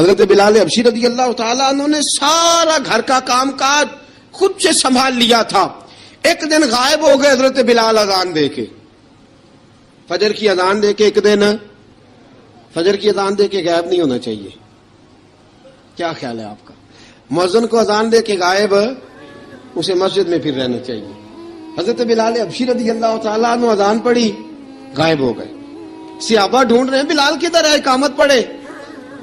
حضرت بلال حبشی رضی اللہ تعالیٰ عنہ نے سارا گھر کا کام کاج خود سے سنبھال لیا تھا. ایک دن غائب ہو گئے حضرت بلال اذان دے کے, فجر کی اذان دے کے. ایک دن فجر کی اذان دے کے غائب نہیں ہونا چاہیے. کیا خیال ہے آپ کا؟ مؤذن کو اذان دے کے غائب اسے مسجد میں پھر رہنا چاہیے. حضرت بلال حبشی رضی اللہ تعالیٰ عنہ اذان پڑھی, غائب ہو گئے. صحابہ ڈھونڈ رہے ہیں بلال کدھر ہے, اقامت پڑھے.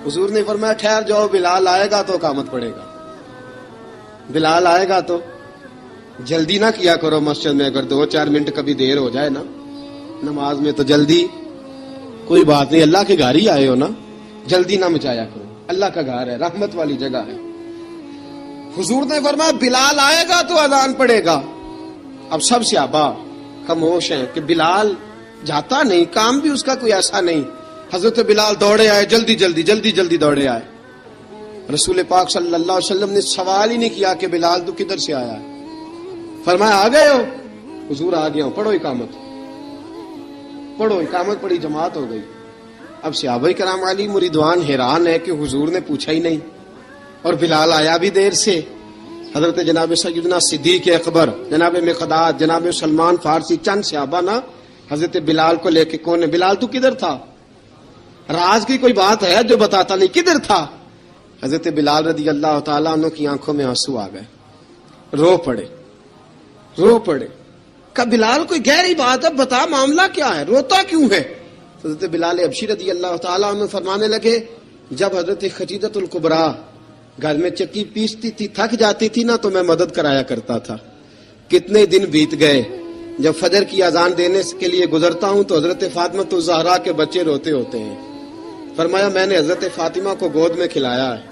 حضور نے فرمایا ٹھہر جاؤ, بلال آئے گا تو اقامت پڑھے گا. بلال آئے گا تو جلدی نہ کیا کرو مسجد میں. اگر 2-4 منٹ کبھی دیر ہو جائے نا نماز میں تو جلدی کوئی بات نہیں, اللہ کے گھر ہی آئے ہو نا, جلدی نہ مچایا کرو. اللہ کا گھر ہے, رحمت والی جگہ ہے. حضور نے فرمایا بلال آئے گا تو اذان پڑھے گا. اب سب صحابہ خاموش ہیں کہ بلال جاتا نہیں, کام بھی اس کا کوئی ایسا نہیں. حضرت بلال دوڑے آئے, جلدی جلدی دوڑے آئے. رسول پاک صلی اللہ علیہ وسلم نے سوال ہی نہیں کیا کہ بلال تو کدھر سے آیا ہے. فرمایا آ گئے ہو؟ حضور آ گیا ہوں. پڑھو اقامت پڑھی, جماعت ہو گئی. اب صحابہ کرام علی مریدوان حیران ہے کہ حضور نے پوچھا ہی نہیں اور بلال آیا بھی دیر سے. حضرت جناب سیدنا صدیق اکبر, جناب مقداد, جناب سلمان فارسی, چند صحابہ نا حضرت بلال کو لے کے, کون ہے بلال تو کدھر تھا؟ راز کی کوئی بات ہے جو بتاتا نہیں, کدھر تھا؟ حضرت بلال رضی اللہ تعالیٰ عنہ کی آنکھوں میں آنسو آ گئے, رو پڑے. کہ بلال کوئی گہری بات ہے, بتا معاملہ کیا ہے, روتا کیوں ہے؟ حضرت بلال حبشی رضی اللہ تعالیٰ عنہ فرمانے لگے جب حضرت خدیجۃ الکبریٰ گھر میں چکی پیستی تھی, تھک جاتی تھی نا تو میں مدد کرایا کرتا تھا. کتنے دن بیت گئے, جب فجر کی اذان دینے کے لیے گزرتا ہوں تو حضرت فاطمہ الزہرا کے بچے روتے ہوتے ہیں. فرمایا میں نے حضرت فاطمہ کو گود میں کھلایا ہے,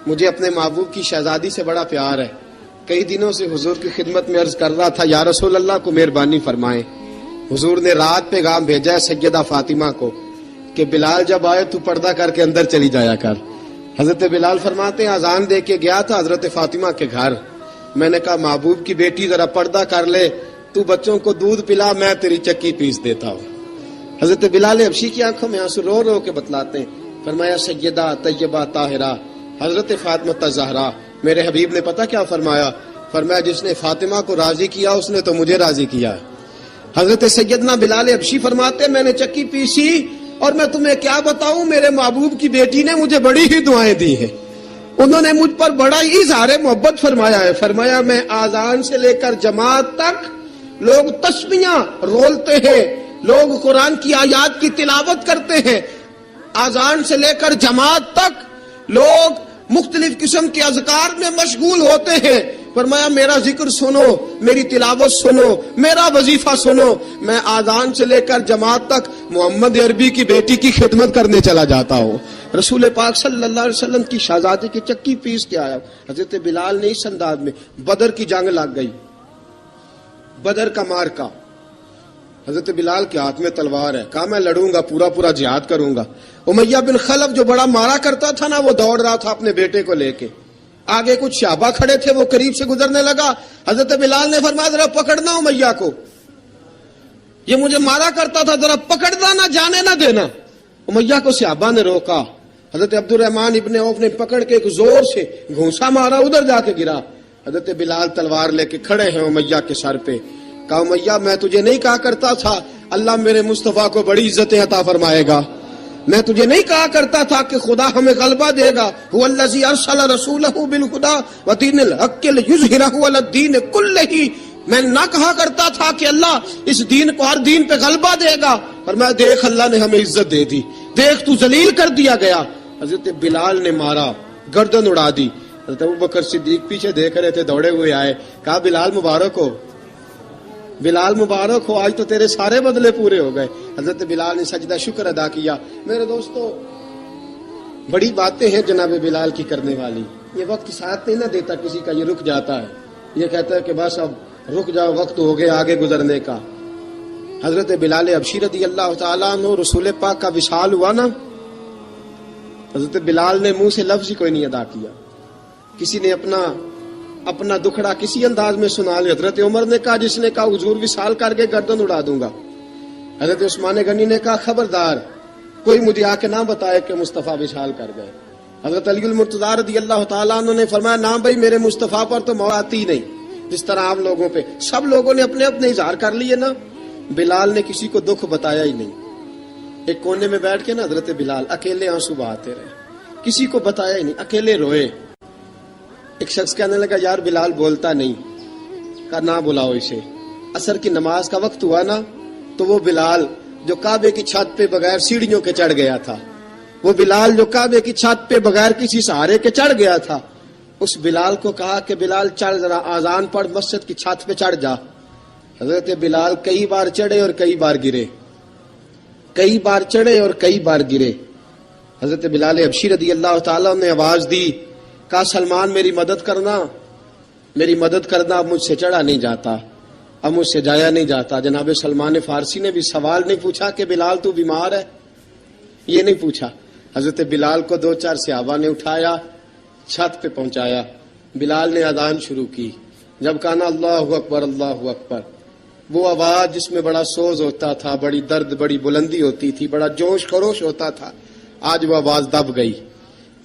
مجھے اپنے محبوب کی شہزادی سے بڑا پیار ہے. کئی دنوں سے حضور کی خدمت میں عرض کر رہا تھا یا رسول اللہ کو مہربانی فرمائیں. حضور نے رات پیغام بھیجا ہے سیدہ فاطمہ کو کہ بلال جب آئے تو پردہ کر کے اندر چلی جایا کر. حضرت بلال فرماتے ہیں اذان دے کے گیا تھا حضرت فاطمہ کے گھر, میں نے کہا محبوب کی بیٹی ذرا پردہ کر لے, تو بچوں کو دودھ پلا, میں تیری چکی پیس دیتا ہوں. حضرت بلال حبشی کی آنکھوں میں آنسو رو کے بتلاتے ہیں. فرمایا سیدہ طیبہ طاہرہ حضرت فاطمہ الزہرا, میرے حبیب نے پتہ کیا فرمایا؟ فرمایا جس نے فاطمہ کو راضی کیا اس نے تو مجھے راضی کیا. حضرت سیدنا بلال حبشی فرماتے میں نے چکی پیسی اور میں تمہیں کیا بتاؤں, میرے محبوب کی بیٹی نے مجھے بڑی ہی دعائیں دی ہیں, انہوں نے مجھ پر بڑا ہی اظہار محبت فرمایا ہے. فرمایا میں آذان سے لے کر جماعت تک لوگ تسبیحاں رولتے ہیں, لوگ قرآن کی آیات کی تلاوت کرتے ہیں, آذان سے لے کر جماعت تک لوگ مختلف قسم کے اذکار میں مشغول ہوتے ہیں. فرمایا میرا ذکر سنو, میری تلاوت سنو, میرا وظیفہ سنو. میں آذان سے لے کر جماعت تک محمد عربی کی بیٹی کی خدمت کرنے چلا جاتا ہوں. رسول پاک صلی اللہ علیہ وسلم کی شہزادی کی چکی پیس کے آیا. حضرت بلال نے اس انداز میں, بدر کی جنگ لگ گئی, بدر کا مارکا, حضرت بلال کے ہاتھ میں تلوار ہے, کہا میں لڑوں گا, پورا جہاد کروں گا. امیہ بن خلف جو بڑا مارا کرتا تھا نا, وہ دوڑ رہا تھا اپنے بیٹے کو لے کے. آگے کچھ صحابہ کھڑے تھے, وہ قریب سے گزرنے لگا. حضرت بلال نے فرمایا ذرا پکڑنا امیہ کو, یہ مجھے مارا کرتا تھا, ذرا پکڑنا, نہ جانے نہ دینا. امیہ کو صحابہ نے روکا. حضرت عبد الرحمن ابن عوف نے پکڑ کے ایک زور سے گھونسا مارا, ادھر جا کے گرا. حضرت بلال تلوار لے کے کھڑے ہیں امیہ کے سر پہ. کہا امیہ میں تجھے نہیں کہا کرتا تھا اللہ میرے مصطفیٰ کو بڑی عزتیں عطا فرمائے گا؟ میں تجھے نہیں کہا کرتا تھا کہ خدا ہمیں غلبہ دے گا؟ هو الذی ارسل رسولہ بالہدی ودین الحق لیظہرہ علی الدین کلہ. میں نہ کہا کرتا تھا کہ اللہ اس دین کو ہر دین پہ غلبہ دے گا. فرمایا دیکھ اللہ نے ہمیں عزت دے دی, دیکھ تو ذلیل کر دیا گیا. حضرت بلال نے مارا, گردن اڑا دی. حضرت ابوبکر صدیق پیچھے دیکھ رہے تھے, دوڑے ہوئے آئے, کہا بلال مبارک ہو, بلال مبارک ہو, آج تو تیرے سارے بدلے پورے ہو گئے. حضرت بلال نے سجدہ شکر ادا کیا. میرے دوستو بڑی باتیں ہیں جناب بلال کی کرنے والی. یہ وقت ساتھ نہیں نہ دیتا کسی کا, یہ رک جاتا ہے, یہ کہتا ہے کہ بس اب رک جاؤ, وقت ہو گیا آگے گزرنے کا. حضرت بلال حبشی رضی اللہ تعالیٰ عنہ رسول پاک کا وصال ہوا نا, حضرت بلال نے منہ سے لفظ ہی کوئی نہیں ادا کیا. کسی نے اپنا دکھڑا کسی انداز میں سنا لیا. حضرت عمر نے کہا, جس نے کہا حضور وصال کر کے گردن اڑا دوں گا. حضرت عثمان غنی نے کہا خبردار کوئی مجھے آ کے نہ بتائے کہ مصطفیٰ وصال کر گئے. حضرت علی المرتضیٰ رضی اللہ تعالیٰ عنہ نے فرمایا نہ بھائی میرے مصطفیٰ پر تو موت آتی نہیں جس طرح آپ لوگوں پہ. سب لوگوں نے اپنے اپنے اظہار کر لیے نا. بلال نے کسی کو دکھ بتایا ہی نہیں. ایک کونے میں بیٹھ کے نا حضرت بلال اکیلے آنسو بہاتے رہے, کسی کو بتایا ہی نہیں, اکیلے روئے. ایک شخص کہنے لگا یار بلال بولتا نہیں. کہا نہ بلاؤ اسے. عصر کی نماز کا وقت ہوا نا تو وہ بلال جو کعبے کی چھت پہ بغیر سیڑھیوں کے چڑھ گیا تھا, وہ بلال جو کعبے کی چھت پہ بغیر کسی سہارے کے چڑھ گیا تھا, اس بلال کو کہا کہ بلال چڑھ ذرا آذان پڑھ مسجد کی چھت پہ چڑھ جا. حضرت بلال کئی بار چڑھے اور کئی بار گرے, کئی بار چڑھے اور کئی بار گرے. حضرت بلال حبشی رضی اللہ تعالیٰ نے آواز دی, کہا سلمان میری مدد کرنا, میری مدد کرنا, اب مجھ سے چڑھا نہیں جاتا, اب مجھ سے جایا نہیں جاتا. جناب سلمان فارسی نے بھی سوال نہیں پوچھا کہ بلال تو بیمار ہے, یہ نہیں پوچھا. حضرت بلال کو 2-4 صحابہ نے اٹھایا, چھت پہ پہنچایا. بلال نے اذان شروع کی. جب کہا نا اللہ اکبر اللہ اکبر, وہ آواز جس میں بڑا سوز ہوتا تھا, بڑی درد, بڑی بلندی ہوتی تھی, بڑا جوش خروش ہوتا تھا, آج وہ آواز دب گئی.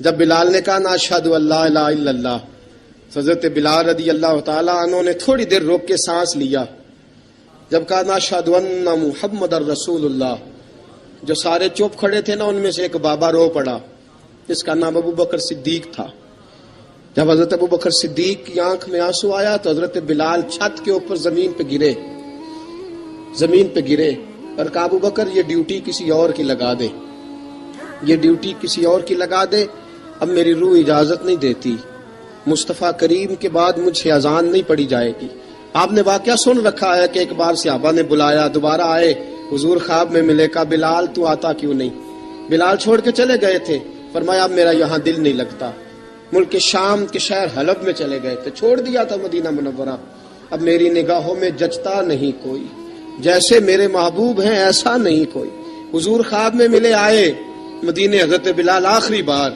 جب بلال نے کہا نا اشہد ان لا الہ الا اللہ, حضرت بلال رضی اللہ تعالیٰ عنہ نے تھوڑی دیر روک کے سانس لیا. جب کہا نا اشہد ان محمد الرسول اللہ, جو سارے چپ کھڑے تھے نا ان میں سے ایک بابا رو پڑا, جس کا نام ابو بکر صدیق تھا. جب حضرت ابو بکر صدیق کی آنکھ میں آنسو آیا تو حضرت بلال چھت کے اوپر زمین پہ گرے, زمین پہ گرے اور کہا ابو بکر یہ ڈیوٹی کسی اور کی لگا دے, یہ ڈیوٹی کسی اور کی لگا دے, اب میری روح اجازت نہیں دیتی, مصطفیٰ کریم کے بعد مجھ سے اذان نہیں پڑی جائے گی. آپ نے واقعہ سن رکھا ہے کہ ایک بار صحابہ نے بلایا, دوبارہ آئے, حضور خواب میں ملے, کہا بلال تو آتا کیوں نہیں. بلال چھوڑ کے چلے گئے تھے, فرمایا اب میرا یہاں دل نہیں لگتا. ملک شام کے شہر حلب میں چلے گئے تھے, چھوڑ دیا تھا مدینہ منورہ, اب میری نگاہوں میں جچتا نہیں کوئی, جیسے میرے محبوب ہیں ایسا نہیں کوئی. حضور خواب میں ملے, آئے مدینے, حضرت بلال آخری بار,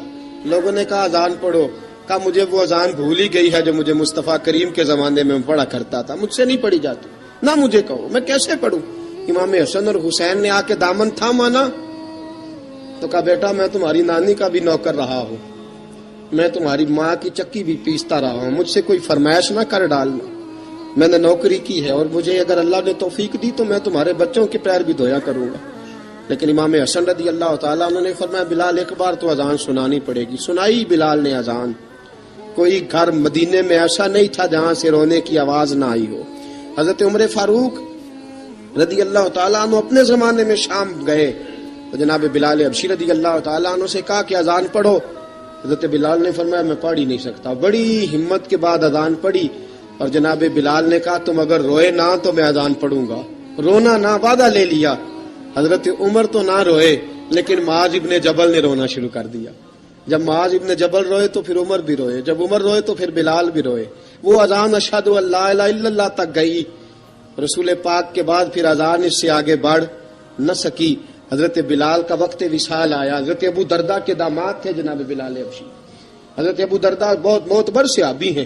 لوگوں نے کہا اذان پڑھو, کہا مجھے وہ اذان بھول ہی گئی ہے جو مجھے مصطفیٰ کریم کے زمانے میں پڑھا کرتا تھا, مجھ سے نہیں پڑھی جاتی, نہ مجھے کہو میں کیسے پڑھوں. امام حسن اور حسین نے آ کے دامن تھاما نا تو کہا بیٹا میں تمہاری نانی کا بھی نوکر رہا ہوں, میں تمہاری ماں کی چکی بھی پیستا رہا ہوں, مجھ سے کوئی فرمائش نہ کر ڈالنا, میں نے نوکری کی ہے اور مجھے اگر اللہ نے توفیق دی تو میں تمہارے بچوں کے پیر بھی دھویا کروں گا. لیکن امام حسن رضی اللہ تعالیٰ انہوں نے فرمایا بلال ایک بار تو اذان سنانی پڑے گی. سنائی بلال نے اذان. کوئی گھر مدینے میں ایسا نہیں تھا جہاں سے رونے کی آواز نہ آئی ہو. حضرت عمر فاروق رضی اللہ تعالیٰ عنہ اپنے زمانے میں شام گئے تو جناب بلال حبشی رضی اللہ تعالیٰ عنہ سے کہا کہ اذان پڑھو. حضرت بلال نے فرمایا میں پڑھ ہی نہیں سکتا. بڑی ہمت کے بعد اذان پڑھی اور جناب بلال نے کہا تم اگر روئے نہ تو میں اذان پڑھوں گا. رونا نہ, وعدہ لے لیا. حضرت عمر تو نہ روئے لیکن معاذ ابن جبل نے رونا شروع کر دیا. جب معاذ ابن جبل روئے تو پھر عمر بھی روئے, جب عمر روئے تو پھر بلال بھی روئے. وہ اذان اشہد ان لا الہ الا اللہ تک گئی. رسول پاک کے بعد پھر اذان اس سے آگے بڑھ نہ سکی. حضرت بلال کا وقت وصال آیا. حضرت ابو درداء کے داماد تھے جناب بلال حبشی. حضرت ابو درداء بہت معتبر صحابی ہیں,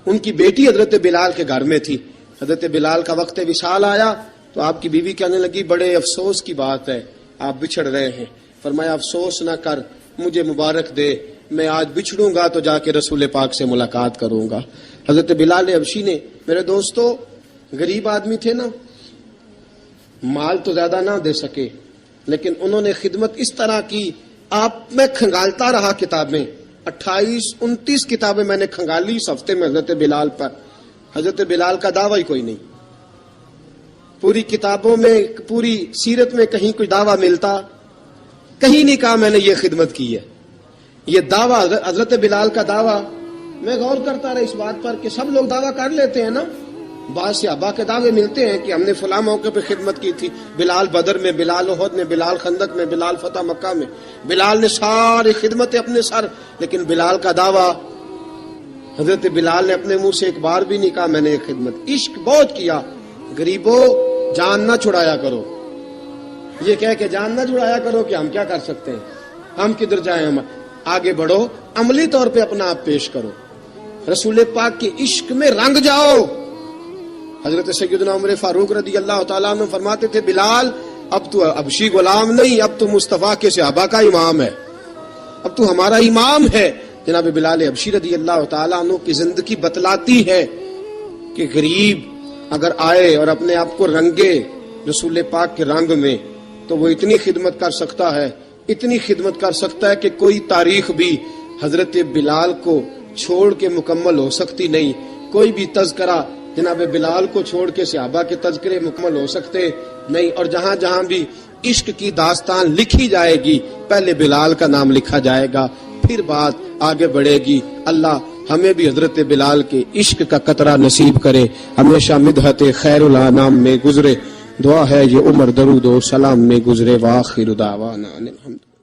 ان کی بیٹی حضرت بلال کے گھر میں تھی. حضرت بلال کا وقت وصال آیا تو آپ کی بیوی کہنے لگی بڑے افسوس کی بات ہے, آپ بچھڑ رہے ہیں. فرمایا افسوس نہ کر, مجھے مبارک دے, میں آج بچھڑوں گا تو جا کے رسول پاک سے ملاقات کروں گا. حضرت بلال حبشی نے, میرے دوستو, غریب آدمی تھے نا, مال تو زیادہ نہ دے سکے لیکن انہوں نے خدمت اس طرح کی. آپ میں کھنگالتا رہا کتابیں, 28-29 کتابیں میں نے کھنگالی اس ہفتے میں حضرت بلال پر. حضرت بلال کا دعویٰ ہی کوئی نہیں. پوری کتابوں میں, پوری سیرت میں کہیں کوئی دعویٰ ملتا, کہیں نہیں کہا میں نے یہ خدمت کی ہے. یہ دعویٰ حضرت بلال کا دعویٰ, میں غور کرتا رہا اس بات پر کہ سب لوگ دعویٰ کر لیتے ہیں نا, بعض صحابہ کے دعوے ملتے ہیں کہ ہم نے فلاں موقع پہ خدمت کی تھی, بلال بدر میں, بلال احد میں, بلال خندق میں, بلال فتح مکہ میں, بلال نے ساری خدمتیں اپنے سر. لیکن بلال کا دعویٰ, حضرت بلال نے اپنے منہ سے ایک بار بھی نہیں کہا میں نے یہ خدمت. عشق بہت کیا. غریبوں جان نہ چھڑایا کرو, یہ کہہ کہ جان نہ چھڑایا کرو کہ ہم کیا کر سکتے ہیں, ہم کدھر جائیں, ہم آگے بڑھو, عملی طور پہ اپنا آپ پیش کرو, رسول پاک کے عشق میں رنگ جاؤ. حضرت سیدنا عمر فاروق رضی اللہ تعالیٰ عنہ فرماتے تھے بلال اب تو حبشی غلام نہیں, اب تو مصطفیٰ کے صحابہ کا امام ہے. اب تو ہمارا امام ہے. جناب بلال حبشی رضی اللہ تعالیٰ عنہ کی زندگی بتلاتی ہے کہ غریب اگر آئے اور اپنے آپ کو رنگے رسول پاک کے رنگ میں تو وہ اتنی خدمت کر سکتا ہے، اتنی خدمت کر سکتا ہے کہ کوئی تاریخ بھی حضرت بلال کو چھوڑ کے مکمل ہو سکتی نہیں. کوئی بھی تذکرہ جناب بلال کو چھوڑ کے صحابہ کے تذکرے مکمل ہو سکتے نہیں. اور جہاں جہاں بھی عشق کی داستان لکھی جائے گی پہلے بلال کا نام لکھا جائے گا، پھر بات آگے بڑھے گی. اللہ ہمیں بھی حضرت بلال کے عشق کا قطرہ نصیب کرے، ہمیشہ مدحت خیر الانام میں گزرے. دعا ہے یہ عمر درود و سلام میں گزرے. وآخر دعوانا ان الحمد